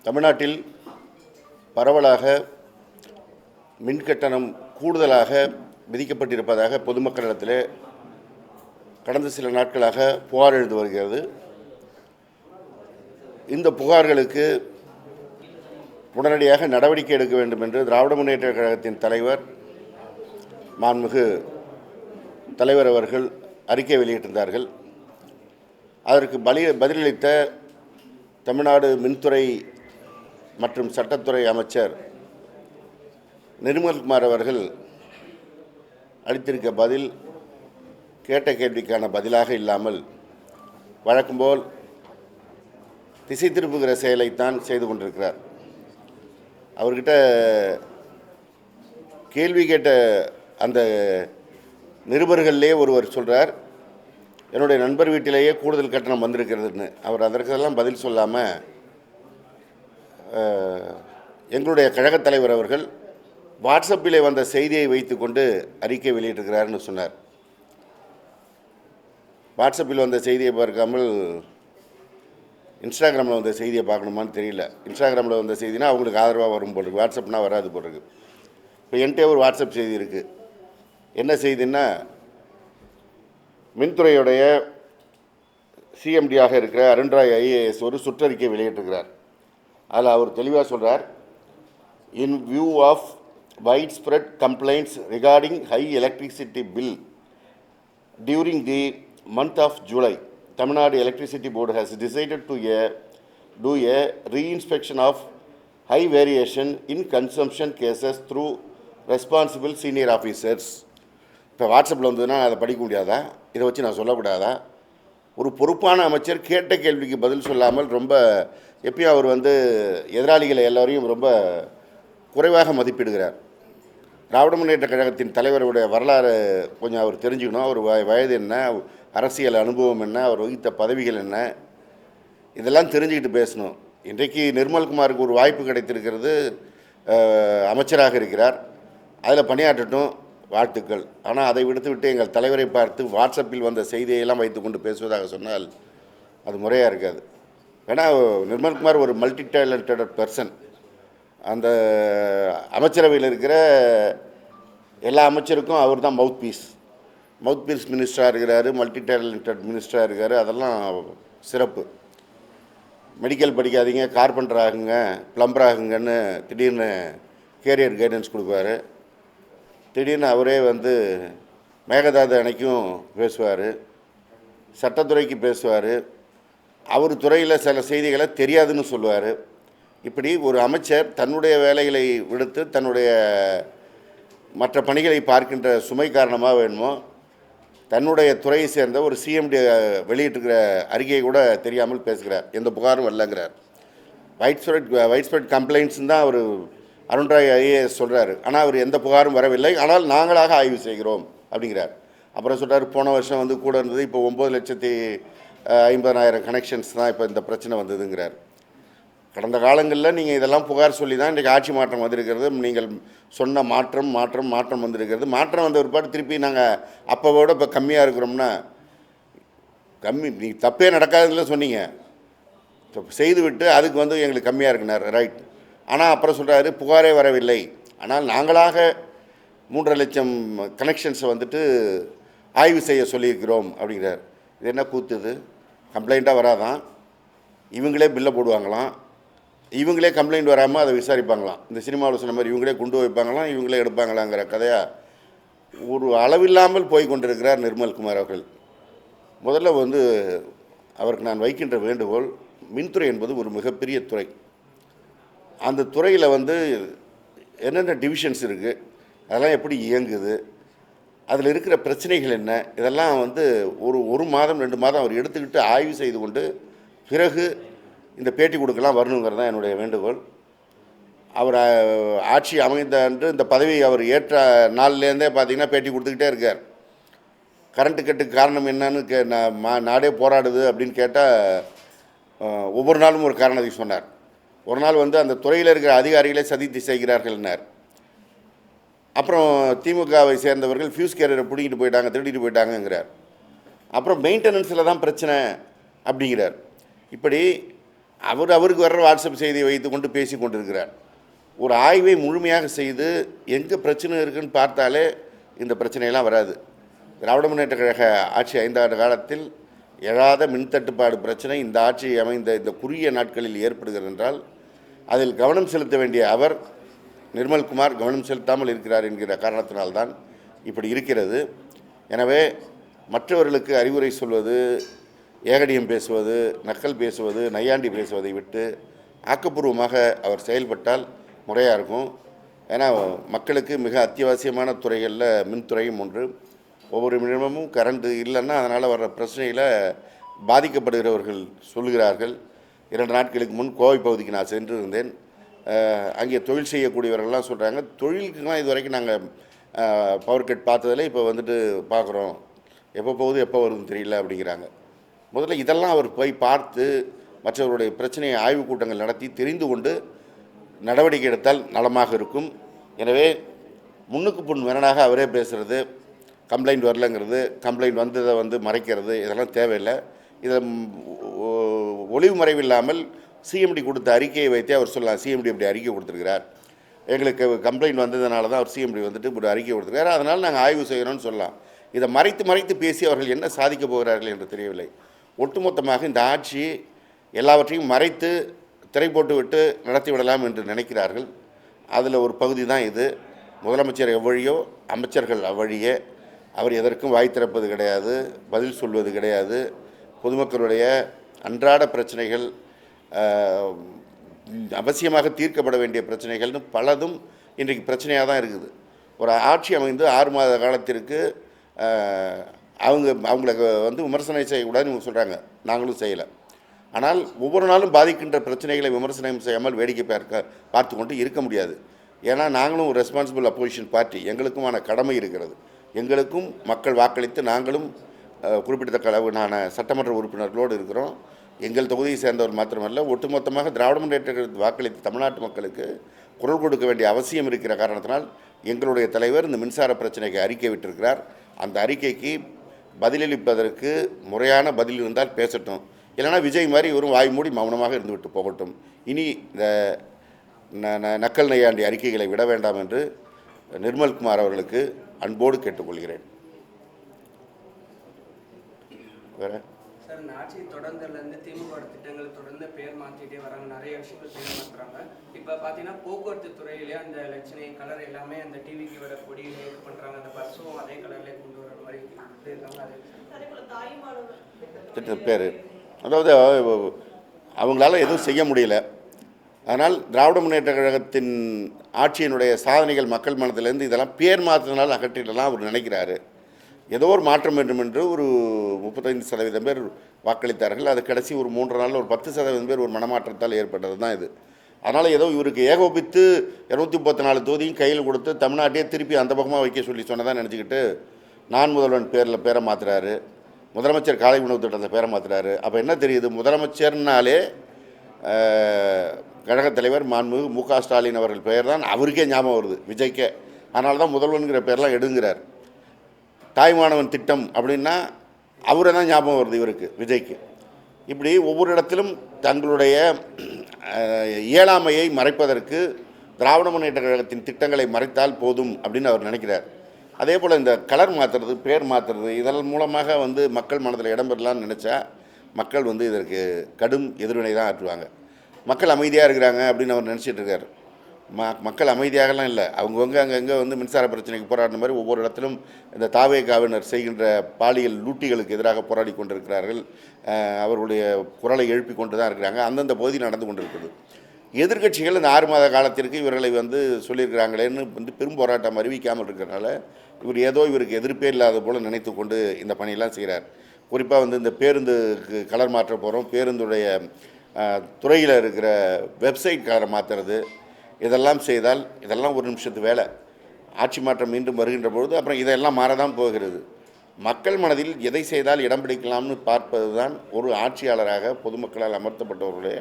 தமிழ்நாட்டில் பரவலாக மின்கட்டணம் கூடுதலாக விதிக்கப்பட்டிருப்பதாக பொதுமக்களிடத்தில் கடந்த சில நாட்களாக புகார் எழுந்து வருகிறது. இந்த புகார்களுக்கு உடனடியாக நடவடிக்கை எடுக்க வேண்டும் என்று திராவிட முன்னேற்றக் கழகத்தின் தலைவர் மாண்புமிகு தலைவர் அவர்கள் அறிக்கை வெளியிட்டிருந்தார்கள். அதற்கு பதிலளித்த தமிழ்நாடு மின்துறை மற்றும் சட்டத்துறை அமைச்சர் நிர்மல்குமார் அவர்கள் அளித்திருக்க பதில் கேட்ட கேள்விக்கான பதிலாக இல்லாமல் வழக்கம்போல் திசை திருப்புகிற செயலைத்தான் செய்து கொண்டிருக்கிறார். அவர்கிட்ட கேள்வி கேட்ட அந்த நிருபர்களே ஒருவர் சொல்கிறார், என்னுடைய நண்பர் வீட்டிலேயே கூடுதல் கட்டணம் வந்திருக்கிறதுன்னு. அவர் அதற்கெல்லாம் பதில் சொல்லாமல் எங்களுடைய கழகத் தலைவர் அவர்கள் வாட்ஸ்அப்பிலே வந்த செய்தியை வைத்துக்கொண்டு அறிக்கை வெளியிட்டிருக்கிறார்னு சொன்னார். வாட்ஸ்அப்பில் வந்த செய்தியை பார்க்காமல் இன்ஸ்டாகிராமில் வந்த செய்தியை பார்க்கணுமான்னு தெரியல. இன்ஸ்டாகிராமில் வந்த செய்தினா அவங்களுக்கு ஆதரவாக வரும் போட்டிருக்கு, வாட்ஸ்அப்னா வராது போட்டிருக்கு. இப்போ என்கிட்ட ஒரு வாட்ஸ்அப் செய்தி இருக்குது. என்ன செய்தின்னா, மின்துறையுடைய சிஎம்டியாக இருக்கிற அருண்ராய் ஐஏஎஸ் ஒரு சுற்றறிக்கை வெளியிட்டிருக்கிறார். அதில் அவர் தெளிவாக சொல்கிறார், in view of widespread complaints regarding high electricity bill during the month of July, Tamil Nadu Electricity Board has decided to do a re-inspection of high variation in consumption cases through responsible senior officers. இப்போ வாட்ஸ்அப்பில் வந்ததுன்னா அதை படிக்க முடியாதா? இதை வச்சு நான் சொல்லக்கூடாதா? ஒரு பொறுப்பான அமைச்சர் கேட்ட கேள்விக்கு பதில் சொல்லாமல் ரொம்ப எப்பயும் அவர் எதிராளிகளை எல்லோரையும் ரொம்ப குறைவாக மதிப்பிடுகிறார். திராவிட முன்னேற்ற கழகத்தின் தலைவருடைய வரலாறு கொஞ்சம் அவர் தெரிஞ்சுக்கணும். அவர் வயது என்ன, அரசியல் அனுபவம் என்ன, அவர் வகித்த பதவிகள் என்ன, இதெல்லாம் தெரிஞ்சுக்கிட்டு பேசணும். இன்றைக்கு நிர்மல்குமாருக்கு ஒரு வாய்ப்பு கிடைத்திருக்கிறது, அமைச்சராக இருக்கிறார், அதில் பணியாற்றட்டும், வாழ்த்துக்கள். ஆனால் அதை விடுத்துவிட்டு எங்கள் தலைவரை பார்த்து வாட்ஸ்அப்பில் வந்த செய்தியெல்லாம் வைத்துக்கொண்டு பேசுவதாக சொன்னால் அது முறையாக இருக்காது. ஏன்னா நிர்மல்குமார் ஒரு மல்டி டேலண்டட் பர்சன். அந்த அமைச்சரவையில் இருக்கிற எல்லா அமைச்சருக்கும் அவர் தான் மவுத் பீஸ் மினிஸ்டராக இருக்கிறார், மல்டி டேலண்டட் மினிஸ்டராக இருக்கார். அதெல்லாம் சிறப்பு. மெடிக்கல் படிக்காதீங்க, கார்பெண்டர் ஆகுங்க, பிளம்பர் ஆகுங்கன்னு திடீர்னு கேரியர் கைடன்ஸ் கொடுப்பார். திடீர்னு அவரே மேகதாது அணைக்கும் பேசுவார், சட்டத்துறைக்கு பேசுவார், அவர் துறையில் சில செய்திகளை தெரியாதுன்னு சொல்லுவார். இப்படி ஒரு அமைச்சர் தன்னுடைய வேலைகளை விடுத்து தன்னுடைய மற்ற பணிகளை பார்க்கின்ற சுமை காரணமாக வேணுமோ தன்னுடைய துறையை சேர்ந்த ஒரு சிஎம்டி வெளியிட்டிருக்கிற அறிக்கையை கூட தெரியாமல் பேசுகிறார். எந்த புகாரும் வரலங்கிறார். வைட் ஸ்ப்ரெட் கம்ப்ளைண்ட்ஸ் தான் அவர் அருண்ராய் ஐஏஎஸ் சொல்கிறாரு. ஆனால் அவர் எந்த புகாரும் வரவில்லை, ஆனால் நாங்களாக ஆய்வு செய்கிறோம் அப்படிங்கிறார். அப்புறம் சொல்கிறார், போன வருஷம் கூட இருந்தது, இப்போ 9,50,000 கனெக்ஷன்ஸ் தான் இப்போ இந்த பிரச்சனை வந்ததுங்கிறார். கடந்த காலங்களில் நீங்கள் இதெல்லாம் புகார் சொல்லி தான் இன்றைக்கு ஆட்சி மாற்றம் வந்திருக்கிறது. நீங்கள் சொன்ன மாற்றம் வந்திருக்கிறது. மாற்றம் வந்த ஒரு பாட்டு திருப்பி நாங்கள் அப்போவோட இப்போ கம்மியாக இருக்கிறோம்னா நீ தப்பே நடக்காதுன்னு சொன்னீங்க, செய்துவிட்டு அதுக்கு எங்களுக்கு கம்மியாக இருக்குனார், ரைட். ஆனால் அப்புறம் சொல்கிறாரு, புகாரே வரவில்லை, ஆனால் நாங்களாக 3.5 லட்சம் கனெக்ஷன்ஸை ஆய்வு செய்ய சொல்லியிருக்கிறோம் அப்படிங்கிறார். இது என்ன கூத்துது? கம்ப்ளைண்ட்டாக வராதான், இவங்களே பில்லை போடுவாங்களாம், இவங்களே கம்ப்ளைண்ட் வராமல் அதை விசாரிப்பாங்களாம். இந்த சினிமாவில் சொன்ன மாதிரி இவங்களே கொண்டு வைப்பாங்களாம், இவங்களே எடுப்பாங்களாங்கிற கதையாக ஒரு அளவில்லாமல் போய் கொண்டிருக்கிறார் நிர்மல்குமார் அவர்கள். முதல்ல அவருக்கு நான் வைக்கின்ற வேண்டுகோள், மின்துறை என்பது ஒரு மிகப்பெரிய துறை. அந்த துறையில் என்னென்ன டிவிஷன்ஸ் இருக்குது, அதெல்லாம் எப்படி இயங்குது, அதில் இருக்கிற பிரச்சனைகள் என்ன, இதெல்லாம் ஒரு மாதம் 2 மாதம் அவர் எடுத்துக்கிட்டு ஆய்வு செய்து கொண்டு பிறகு இந்த பேட்டி கொடுக்கலாம் வரணுங்கிறது தான் என்னுடைய வேண்டுகோள். அவர் ஆட்சி அமைந்த அன்று இந்த பதவி அவர் ஏற்ற நாள்லேருந்தே பார்த்திங்கன்னா பேட்டி கொடுத்துக்கிட்டே இருக்கார். கரண்ட்டு கட்டுக்கு காரணம் என்னன்னு நாடே போராடுது அப்படின்னு கேட்டால் ஒவ்வொரு நாளும் ஒரு காரணத்தை சொன்னார். ஒரு நாள் அந்த துறையில் இருக்கிற அதிகாரிகளே சதித்து செய்கிறார்கள்னார். அப்புறம் திமுகவை சேர்ந்தவர்கள் ஃபியூஸ் கேரியரை பிடிக்கிட்டு போயிட்டாங்க, திருடிட்டு போயிட்டாங்கங்கிறார். அப்புறம் மெயின்டெனன்ஸில் தான் பிரச்சனை அப்படிங்கிறார். இப்படி அவருக்கு வர்ற வாட்ஸ்அப் செய்தியை வைத்து கொண்டு பேசி கொண்டிருக்கிறார். ஒரு ஆய்வை முழுமையாக செய்து எங்கே பிரச்சனை இருக்குன்னு பார்த்தாலே இந்த பிரச்சனையெல்லாம் வராது. திராவிட முன்னேற்ற கழக ஆட்சி 5 ஆண்டு காலத்தில் எழாத மின்தட்டுப்பாடு பிரச்சனை இந்த ஆட்சி அமைந்த இந்த குறுகிய நாட்களில் ஏற்படுகிறது என்றால் அதில் கவனம் செலுத்த வேண்டிய அவர் நிர்மல்குமார் கவனம் செலுத்தாமல் இருக்கிறார் என்கிற காரணத்தினால்தான் இப்படி இருக்கிறது. எனவே மற்றவர்களுக்கு அறிவுரை சொல்வது, ஏகடியம் பேசுவது, நக்கல் பேசுவது, நையாண்டி பேசுவதை விட்டு ஆக்கப்பூர்வமாக அவர் செயல்பட்டால் முறையாக இருக்கும். ஏன்னா மக்களுக்கு மிக அத்தியாவசியமான துறைகளில் மின்துறையும் ஒன்று. ஒவ்வொரு நிமிடமும் கரண்ட்டு இல்லைன்னா அதனால் வர்ற பிரச்சனையில் பாதிக்கப்படுகிறவர்கள் சொல்லுகிறார்கள். 2 நாட்களுக்கு முன் கோவை பகுதிக்கு நான் சென்று இருந்தேன். அங்கே தொழில் செய்யக்கூடியவர்கள்லாம் சொல்கிறாங்க, தொழிலுக்குலாம் இது வரைக்கும் நாங்கள் பவர் கட் பார்த்ததில் இப்போ வந்துட்டு பார்க்குறோம், எப்போ போகுது எப்போ வருதுன்னு தெரியல அப்படிங்கிறாங்க. முதல்ல இதெல்லாம் அவர் போய் பார்த்து மற்றவருடைய பிரச்சனையை ஆய்வுக் கூட்டங்கள் நடத்தி தெரிந்து கொண்டு நடவடிக்கை எடுத்தால் நலமாக இருக்கும். எனவே முன்னுக்கு முன் வேணாக அவரே பேசுகிறது, கம்ப்ளைண்ட் வரலங்கிறது, கம்ப்ளைண்ட் வந்ததை மறைக்கிறது, இதெல்லாம் தேவையில்லை. இதை ஒளிவு மறைவில்லாமல் சிஎம்டி கொடுத்த அறிக்கையை வைத்தே அவர் சொல்லலாம். சிஎம்டி இப்படி அறிக்கை கொடுத்துருக்கிறார், எங்களுக்கு கம்ப்ளைண்ட் வந்ததுனால தான் அவர் சிஎம்டி வந்துட்டு இப்படி அறிக்கை கொடுத்துருக்காரு, அதனால் நாங்கள் ஆய்வு செய்கிறோன்னு சொல்லலாம். இதை மறைத்து பேசி அவர்கள் என்ன சாதிக்க போகிறார்கள் என்று தெரியவில்லை. ஒட்டுமொத்தமாக இந்த ஆட்சி எல்லாவற்றையும் மறைத்து திரை போட்டுவிட்டு நடத்திவிடலாம் என்று நினைக்கிறார்கள். அதில் ஒரு பகுதி தான் இது. முதலமைச்சர் எவ்வழியோ அமைச்சர்கள் அவ்வழியே. அவர் எதற்கும் வாய் திறப்பது கிடையாது, பதில் சொல்வது கிடையாது. பொதுமக்களுடைய அன்றாட பிரச்சனைகள், அவசியமாக தீர்க்கப்பட வேண்டிய பிரச்சனைகள்னு பலதும் இன்றைக்கு பிரச்சனையாக தான் இருக்குது. ஒரு ஆட்சி அமைந்து 6 மாத காலத்திற்கு அவங்கள விமர்சனம் செய்யக்கூடாதுன்னு இவங்க சொல்கிறாங்க. நாங்களும் செய்யலை. ஆனால் ஒவ்வொரு நாளும் பாதிக்கின்ற பிரச்சனைகளை விமர்சனம் செய்யாமல் வேடிக்கை பார்த்து கொண்டு இருக்க முடியாது. ஏன்னா நாங்களும் ஒரு ரெஸ்பான்சிபிள் அப்போசிஷன் பார்ட்டி, எங்களுக்குமான கடமை இருக்கிறது. எங்களுக்கும் மக்கள் வாக்களித்து நாங்களும் குறிப்பிடத்தக்க அளவிலான சட்டமன்ற உறுப்பினர்களோடு இருக்கிறோம். எங்கள் தொகுதியை சேர்ந்தவர் மாத்திரமல்ல, ஒட்டுமொத்தமாக திராவிட முன்னேற்ற வாக்களித்து தமிழ்நாட்டு மக்களுக்கு குரல் கொடுக்க வேண்டிய அவசியம் இருக்கிற காரணத்தினால் எங்களுடைய தலைவர் இந்த மின்சார பிரச்சனைக்கு அறிக்கை விட்டிருக்கிறார். அந்த அறிக்கைக்கு பதிலளிப்பதற்கு முறையான பதில் இருந்தால் பேசட்டும், இல்லைனா விஜய் மாதிரி இவரும் வாய் மூடி மௌனமாக இருந்துவிட்டு போகட்டும். இனி இந்த நக்கல் நையாண்டி அறிக்கைகளை விட வேண்டாம் என்று நிர்மல்குமார் அவர்களுக்கு அன்போடு கேட்டுக்கொள்கிறேன். வேற சார், இந்த ஆட்சி தொடர்ந்ததுலேருந்து திமுக திட்டங்களை தொடர்ந்து பேர் மாற்றிட்டே வராங்க, நிறைய விஷயங்கள் பேர் மாற்றுறாங்க. இப்போ பார்த்தீங்கன்னா போக்குவரத்து துறையிலே அந்த லட்சணை கலர் எல்லாமே அந்த டிவிக்கு வர கொடியிலே இது பண்ணுறாங்க, அந்த பஸ்ஸும் அதே கலர்லேயே கொண்டு வர மாதிரி இருக்காங்க. திட்ட பேர் அதாவது அவங்களால எதுவும் செய்ய முடியல. அதனால் திராவிட முன்னேற்ற கழகத்தின் ஆட்சியினுடைய சாதனைகள் மக்கள் மனதிலேருந்து இதெல்லாம் பேர் மாற்றினால் அகற்றிடலாம் அவர் நினைக்கிறாரு. ஏதோ ஒரு மாற்றம் வேண்டும் என்று ஒரு 35% பேர் வாக்களித்தார்கள். அது கடைசி ஒரு 3 நாளில் ஒரு 10% பேர் ஒரு மனமாற்றத்தால் ஏற்பட்டது தான் இது. அதனால் ஏதோ இவருக்கு ஏகோபித்து 234 தொகுதியும் கையில் கொடுத்து தமிழ்நாட்டையே திருப்பி அந்த பக்கமாக வைக்க சொல்லி சொன்னதான் நினச்சிக்கிட்டு நான் முதல்வன் பேரை மாற்றுறாரு, முதலமைச்சர் காலை உணவு திட்டத்தை பேரை மாற்றுறாரு. அப்போ என்ன தெரியுது, முதலமைச்சர்னாலே கழகத் தலைவர் மாண்புமிகு மு.க. ஸ்டாலின் அவர்கள் பெயர் தான் அவருக்கே ஞாபகம் வருது, விஜய்க்கே. அதனால தான் முதல்வன்கிற பேர்லாம் எடுங்கிறார். தாய்மானவன் திட்டம் அப்படின்னா அவரை தான் ஞாபகம் வருது இவருக்கு, விஜய்க்கு. இப்படி ஒவ்வொரு இடத்திலும் தங்களுடைய இயலாமையை மறைப்பதற்கு திராவிட முன்னேற்ற கழகத்தின் திட்டங்களை மறைத்தால் போதும் அப்படின்னு அவர் நினைக்கிறார். அதே போல் இந்த கலர் மாற்றுறது, பேர் மாற்றுறது, இதன் மூலமாக மக்கள் மனதில் இடம்பெறலான்னு நினச்சா மக்கள் இதற்கு கடும் எதிர்வினை தான் ஆற்றுவாங்க. மக்கள் அமைதியாக இருக்கிறாங்க அப்படின்னு அவர் நினச்சிட்டு இருக்கார். மக்கள் அமைதியாகலாம் இல்லை. அவங்கவுங்க அங்கங்கே மின்சார பிரச்சனைக்கு போராடின மாதிரி ஒவ்வொரு இடத்திலும் இந்த தாவேகாவினர் செய்கின்ற பாலியல் லூட்டிகளுக்கு எதிராக போராடி கொண்டிருக்கிறார்கள். அவர்களுடைய குரலை எழுப்பி கொண்டு தான் இருக்கிறாங்க. அந்தந்த பகுதி நடந்து கொண்டிருக்கிறது. எதிர்க்கட்சிகள் இந்த 6 மாத காலத்திற்கு இவர்களை சொல்லியிருக்கிறாங்களேன்னு பெரும் போராட்டம் அறிவிக்காமல் இருக்கிறனால இவருக்கு எதிர்ப்பே இல்லாத போல் நினைத்து கொண்டு இந்த பணியெல்லாம் செய்கிறார். குறிப்பாக இந்த பேருந்துக்கு கலர் மாற்ற போகிறோம், பேருந்துடைய துறையில் இருக்கிற வெப்சைட் கலரை மாற்றுறது, இதெல்லாம் செய்தால் இதெல்லாம் ஒரு நிமிஷத்து வேலை. ஆட்சி மாற்றம் மீண்டும் வருகின்ற பொழுது அப்புறம் இதெல்லாம் மாறதான் போகிறது. மக்கள் மனதில் எதை செய்தால் இடம் பிடிக்கலாம்னு பார்ப்பது தான் ஒரு ஆட்சியாளராக பொதுமக்களால் அமர்த்தப்பட்டவர்களுடைய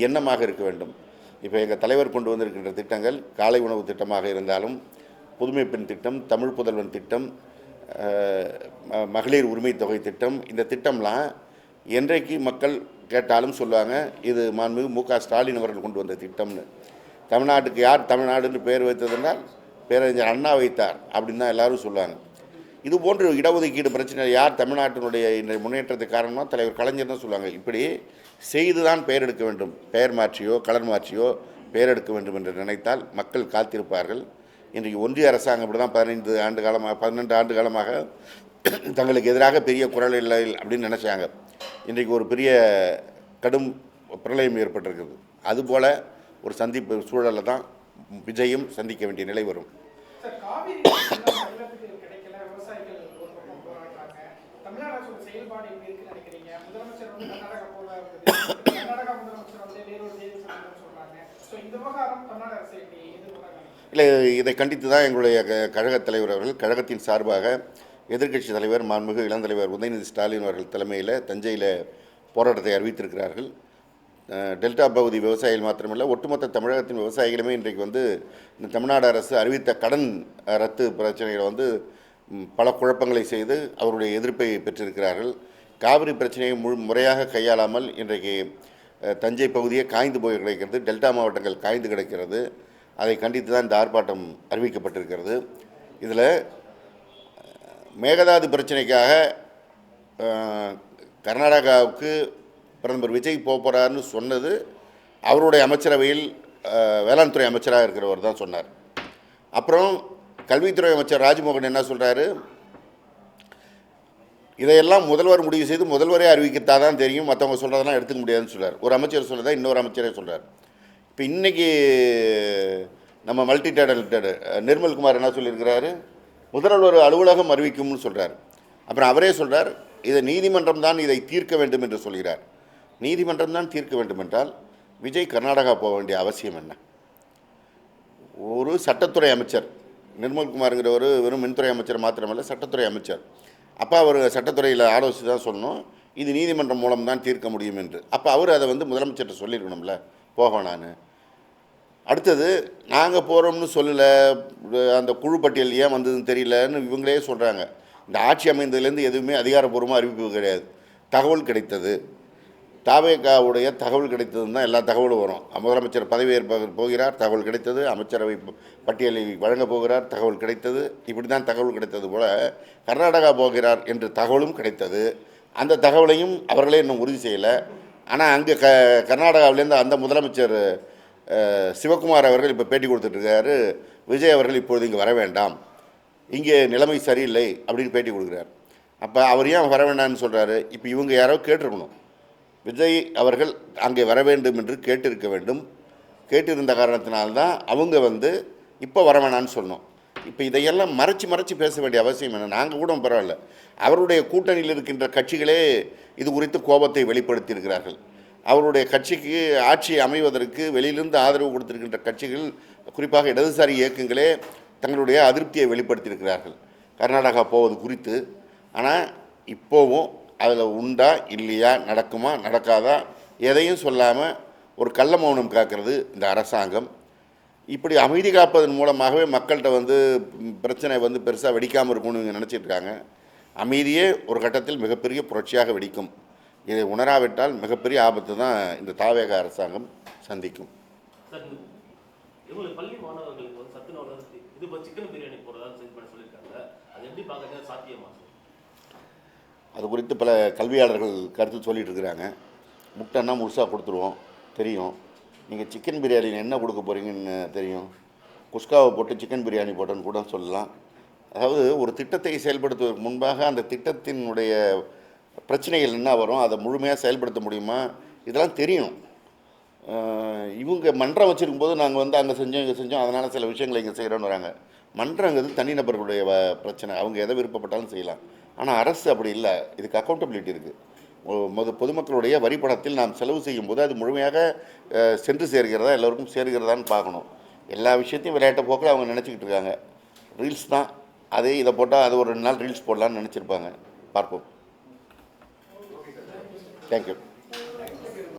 எண்ணமாக இருக்க வேண்டும். இப்போ எங்கள் தலைவர் கொண்டு வந்திருக்கின்ற திட்டங்கள் காலை உணவு திட்டமாக இருந்தாலும், புதுமை பெண் திட்டம், தமிழ் புதல்வன் திட்டம், மகளிர் உரிமை தொகை திட்டம், இந்த திட்டம்லாம் என்றைக்கு மக்கள் கேட்டாலும் சொல்லுவாங்க இது மாண்புமிகு மு.க. ஸ்டாலின் அவர்கள் கொண்டு வந்த திட்டம்னு. தமிழ்நாட்டுக்கு யார் தமிழ்நாடுன்னு பேர் வைத்ததுனால் பேரறிஞர் அண்ணா வைத்தார் அப்படின்னு தான் எல்லாரும் சொல்லுவாங்க. இது போன்று இடஒதுக்கீடு பிரச்சனை யார் தமிழ்நாட்டினுடைய இன்றைய முன்னேற்றத்துக்கு காரணமாக தலைவர் கலைஞர் தான் சொல்லுவாங்க. இப்படி செய்து தான் பெயர் எடுக்க வேண்டும், பெயர் மாற்றியோ கலர் மாற்றியோ பெயர் எடுக்க வேண்டும் என்று நினைத்தால் மக்கள் காத்திருப்பார்கள். இன்றைக்கு ஒன்றிய அரசாங்கம் இப்படி தான் 12 ஆண்டு காலமாக தங்களுக்கு எதிராக பெரிய குரல் இல்லை அப்படின்னு நினச்சாங்க. இன்றைக்கு ஒரு பெரிய கடும் பிரளயம் ஏற்பட்டிருக்குது. அதுபோல் ஒரு சந்திப்பு சூழலில் தான் விஜயும் சந்திக்க வேண்டிய நிலை வரும். இல்லை, இதை கண்டித்து தான் எங்களுடைய கழகத் தலைவர் அவர்கள் கழகத்தின் சார்பாக எதிர்க்கட்சி தலைவர் மாண்புமிகு இளந்தலைவர் உதயநிதி ஸ்டாலின் அவர்கள் தலைமையில் தஞ்சையில் போராட்டத்தை அறிவித்திருக்கிறார்கள். டெல்டா பகுதி விவசாயிகள் மாத்திரமல்ல, ஒட்டுமொத்த தமிழகத்தின் விவசாயிகளுமே இன்றைக்கு வந்து இந்த தமிழ்நாடு அரசு அறிவித்த கடன் ரத்து பிரச்சனைகளை பல குழப்பங்களை செய்து அவருடைய எதிர்ப்பை பெற்றிருக்கிறார்கள். காவிரி பிரச்சனையை முறையாக கையாளாமல் இன்றைக்கு தஞ்சை பகுதியே காய்ந்து போய் கிடைக்கிறது, டெல்டா மாவட்டங்கள் காய்ந்து கிடக்கிறது. அதை கண்டித்து தான் இந்த ஆர்ப்பாட்டம் அறிவிக்கப்பட்டிருக்கிறது. இதில் மேகதாது பிரச்சனைக்காக கர்நாடகாவுக்கு பிரதமர் விஜய் போகிறார்னு சொன்னது அவருடைய அமைச்சரவையில் வேளாண் துறை அமைச்சராக இருக்கிறவர் தான் சொன்னார். அப்புறம் கல்வித்துறை அமைச்சர் ராஜ்மோகன் என்ன சொல்கிறாரு, இதையெல்லாம் முதல்வர் முடிவு செய்து முதல்வரே அறிவிக்கத்தான் தான் தெரியும், மற்றவங்க சொல்கிறதெல்லாம் எடுத்துக்க முடியாதுன்னு சொல்கிறார். ஒரு அமைச்சர் சொல்கிறதா இன்னொரு அமைச்சரே சொல்கிறார். இப்போ இன்றைக்கி நம்ம மல்டி டேலண்டட் நிர்மல்குமார் என்ன சொல்லியிருக்கிறாரு, முதல்வர் அலுவலகம் அறிவிக்கும்னு சொல்கிறார். அப்புறம் அவரே சொல்கிறார் இதை நீதிமன்றம் தான் இதை தீர்க்க வேண்டும் என்று சொல்கிறார். நீதிமன்றம் தான் தீர்க்க வேண்டும் என்றால் விஜய் கர்நாடகா போக வேண்டிய அவசியம் என்ன? ஒரு சட்டத்துறை அமைச்சர் நிர்மல்குமாருங்கிற ஒரு வெறும் மின்துறை அமைச்சர் மாத்திரமல்ல, சட்டத்துறை அமைச்சர். அப்போ அவர் சட்டத்துறையில் ஆலோசித்து தான் சொல்லணும் இது நீதிமன்றம் மூலம் தான் தீர்க்க முடியும் என்று. அப்போ அவர் அதை முதலமைச்சர்கிட்ட சொல்லியிருக்கணும்ல, போக நான். அடுத்தது நாங்கள் போகிறோம்னு சொல்லலை, அந்த குழு பட்டியல் ஏன் வந்ததுன்னு தெரியலன்னு இவங்களே சொல்கிறாங்க. இந்த ஆட்சி அமைந்ததுலேருந்து எதுவுமே அதிகாரப்பூர்வமாக அறிவிப்பு கிடையாது. தகவல் கிடைத்தது, தாவேகாவுடைய தகவல் கிடைத்ததுன்னு தான் எல்லா தகவலும் வரும். முதலமைச்சர் பதவியேற்ப போகிறார், தகவல் கிடைத்தது. அமைச்சரவை பட்டியலை வழங்கப் போகிறார், தகவல் கிடைத்தது. இப்படி தான் தகவல் கிடைத்தது போல் கர்நாடகா போகிறார் என்று தகவலும் கிடைத்தது. அந்த தகவலையும் அவர்களே இன்னும் உறுதி செய்யலை. ஆனால் அங்கே கர்நாடகாவிலேருந்து அந்த முதலமைச்சர் சிவகுமார் அவர்கள் இப்போ பேட்டி கொடுத்துட்ருக்காரு, விஜய் அவர்கள் இப்பொழுது இங்கே வர வேண்டாம், இங்கே நிலைமை சரியில்லை அப்படின்னு பேட்டி கொடுக்குறார். அப்போ அவர் ஏன் வர வேண்டாம்னு சொல்கிறாரு? இப்போ இவங்க யாரோ கேட்டிருக்கணும், விஜய் அவர்கள் அங்கே வர வேண்டும் என்று கேட்டிருக்க வேண்டும். கேட்டிருந்த காரணத்தினால்தான் அவங்க இப்போ வர வேணான்னு சொன்னோம். இப்போ இதையெல்லாம் மறைச்சி பேச வேண்டிய அவசியம் என்ன? நாங்கள் கூட பரவாயில்ல, அவருடைய கூட்டணியில் இருக்கின்ற கட்சிகளே இது குறித்து கோபத்தை வெளிப்படுத்தியிருக்கிறார்கள். அவருடைய கட்சிக்கு ஆட்சி அமைவதற்கு வெளியிலிருந்து ஆதரவு கொடுத்திருக்கின்ற கட்சிகள், குறிப்பாக இடதுசாரி இயக்கங்களே தங்களுடைய அதிருப்தியை வெளிப்படுத்தியிருக்கிறார்கள் கர்நாடகா போவது குறித்து. ஆனால் இப்போவும் அதில் உண்டா இல்லையா, நடக்குமா நடக்காதா, எதையும் சொல்லாமல் ஒரு கள்ள மௌனம் காக்கிறது இந்த அரசாங்கம். இப்படி அமைதி காப்பதன் மூலமாகவே மக்கள்கிட்ட பிரச்சனை பெருசாக வெடிக்காமல் இருக்கும்னு இவங்க நினச்சிட்ருக்காங்க. அமைதியே ஒரு கட்டத்தில் மிகப்பெரிய புரட்சியாக வெடிக்கும். இதை உணராவிட்டால் மிகப்பெரிய ஆபத்து தான் இந்த தாவேக அரசாங்கம் சந்திக்கும். பள்ளி மாணவர்களுக்கு சத்துணவு வளர்ச்சி இது சிக்கன் பிரியாணி போகிறதா சொல்லியிருக்காங்க, அது எப்படி பார்க்கறது சாத்தியமா? அது குறித்து பல கல்வியாளர்கள் கருத்து சொல்லிட்டு இருக்கிறாங்க. முட்டைன்னா முழுசாக கொடுத்துருவோம் தெரியும், நீங்கள் சிக்கன் பிரியாணி என்ன கொடுக்க போகிறீங்கன்னு தெரியும், குஸ்காவை போட்டு சிக்கன் பிரியாணி போட்டோன்னு கூட சொல்லலாம். அதாவது ஒரு திட்டத்தை செயல்படுத்துவதற்கு முன்பாக அந்த திட்டத்தினுடைய பிரச்சனைகள் என்ன வரும், அதை முழுமையாக செயல்படுத்த முடியுமா, இதெல்லாம் தெரியும். இவங்க மன்றம் வச்சுருக்கும் போது நாங்கள் அங்கே செஞ்சோம் இங்கே செஞ்சோம், அதனால் சில விஷயங்களை இங்கே செய்கிறோன்னு வராங்க. மன்றங்கிறது தனிநபர்களுடைய பிரச்சனை, அவங்க எதை விருப்பப்பட்டாலும் செய்யலாம். ஆனால் அரசு அப்படி இல்லை, இதுக்கு அக்கௌண்டபிலிட்டி இருக்குது. பொதுமக்களுடைய வரி பணத்தில் நாம் செலவு செய்யும் போது அது முழுமையாக சென்று சேர்கிறதா, எல்லோருக்கும் சேர்கிறதான்னு பார்க்கணும். எல்லா விஷயத்தையும் விளையாட்ட போக்கில் அவங்க நினச்சிக்கிட்டு இருக்காங்க. ரீல்ஸ் தான், அதே இதை போட்டால் அது ஒரு 2 நாள் ரீல்ஸ் போடலான்னு நினச்சிருப்பாங்க. பார்ப்போம். தேங்க்யூ.